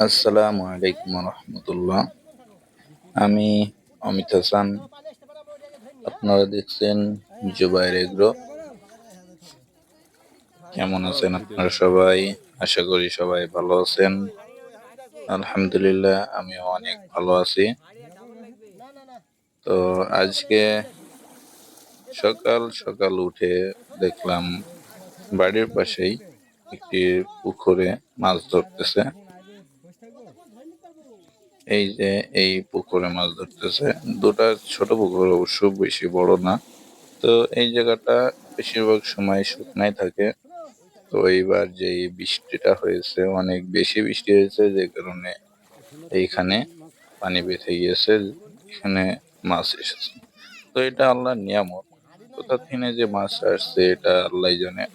আসসালামু আলাইকুম রহমতুল্লাহ। আমি অমিত হাসান। আপনারা দেখছেন জুবাইর এগ্রো। কেমন আছেন আপনারা সবাই? আশা করি সবাই ভালো আছেন। আলহামদুলিল্লাহ, আমিও অনেক ভালো আছি। তো আজকে সকাল সকাল উঠে দেখলাম বাড়ির পাশেই একটি পুকুরে মাছ ধরতেছে। এই যে এই পুকুরে মাছ ধরতেছে, দুটা ছোট পুকুর, অবশ্য বেশি বড় না। তো এই জায়গাটা বেশিরভাগ সময় শুকনাই থাকে। তো এইবার যে এই বৃষ্টিটা হয়েছে, অনেক বেশি বৃষ্টি হয়েছে, যে কারণে এইখানে পানি বেঁধে গিয়েছে, এখানে মাছ এসেছে। তো এটা আল্লাহর নিয়ামত। কোথা থেকে যে মাছ আসছে এটা আল্লাহ জানে।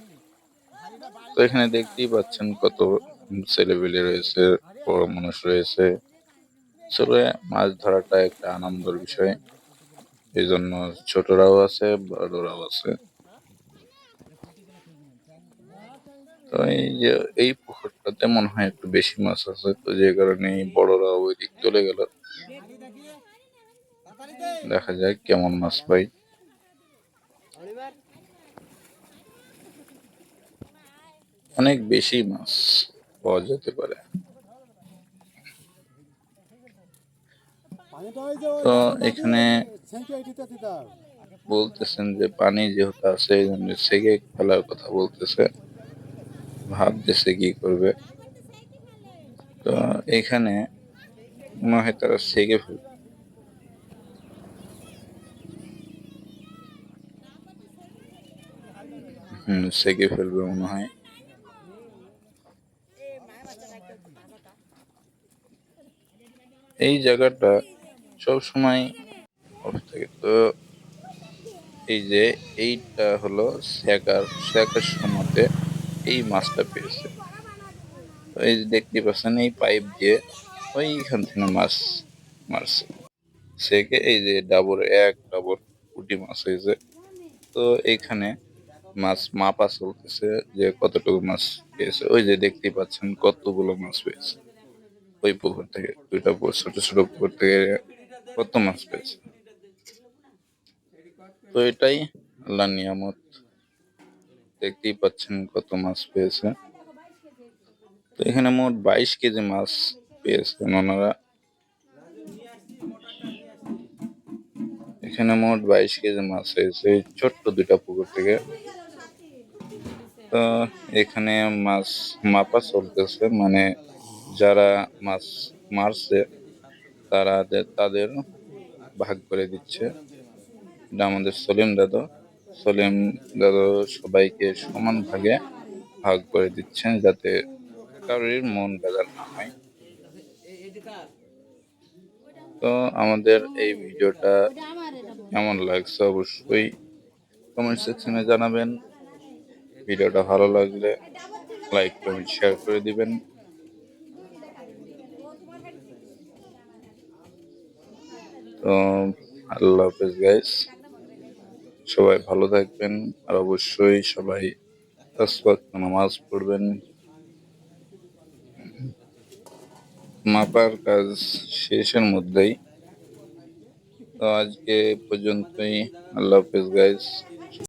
তো এখানে দেখতেই পাচ্ছেন কত ছেলেপেলে রয়েছে, বড় মানুষ রয়েছে। আসলে মাছ ধরাটা একটা আনন্দের বিষয়, এই জন্য ছোটরাও আছে, বড়রাও আছে। তো এই যে এই পুকুরটাতে মনে হয় একটু বেশি মাছ আছে, তো যে কারণে এই বড়রা ওই দিক চলে গেল। দেখা যাক কেমন মাছ পাই। অনেক বেশি মাছ পাওয়া যেতে পারে। তো এখানে বলতেছেন যে পানি যেহেতু আছে এই জন্য সেগে ফেলার কথা বলতেছে, ভাবতেছে কি করবে। তো এখানে মনে হয় তারা সেগে ফেলবে। সেগে ফেলবে মনে হয়। এই জায়গাটা সব সময় অফ থাকে। তো এই যে এইটা হলো শেখার সময়তে এই মাছটা পেয়েছে। তো এই যে দেখতে পাচ্ছেন এই পাইপ দিয়ে ওইখান থেকে মাছ মারছে সেকে, এই যে ডাবর পুঁটি মাছ হয়েছে। তো এইখানে মাছ মাপা চলতেছে যে কতটুকু মাছ পেয়েছে। ওই যে দেখতেই পাচ্ছেন কতগুলো মাছ পেয়েছে ওই পুকুর থেকে, দুইটা ছোট ছোট পুকুর থেকে কত মাছ পেয়েছে। তো এটাই আল্লাহর নিয়ামত। দেখতেই পাচ্ছেন কত মাছ পেয়েছে। তো এখানে মোট 22 কেজি মাছ পেয়েছেন ওনারা। এখানে মোট 22 কেজি মাছ হয়েছে এই ছোট্ট দুইটা পুকুর থেকে। তো এখানে মাছ মাপা চলতেছে, মানে যারা মাছ মারছে তারা তাদের ভাগ করে দিচ্ছে। এটা আমাদের সলিম দাদু সবাইকে সমান ভাগে ভাগ করে দিচ্ছেন, যাতে কারোর মন বেজার না হয়। তো আমাদের এই ভিডিওটা কেমন লাগছে অবশ্যই কমেন্ট সেকশনে জানাবেন। ভিডিওটা ভালো লাগলে লাইক কমেন্ট শেয়ার করে দিবেন। তো আল্লাহ হাফেজ গাইস, সবাই ভালো থাকবেন। আর অবশ্যই সবাই 5 ওয়াক্ত নামাজ পড়বেন। মাপার কাজ শেষের মধ্যেই। তো আজকে পর্যন্তই। আল্লাহ হাফেজ গাইস।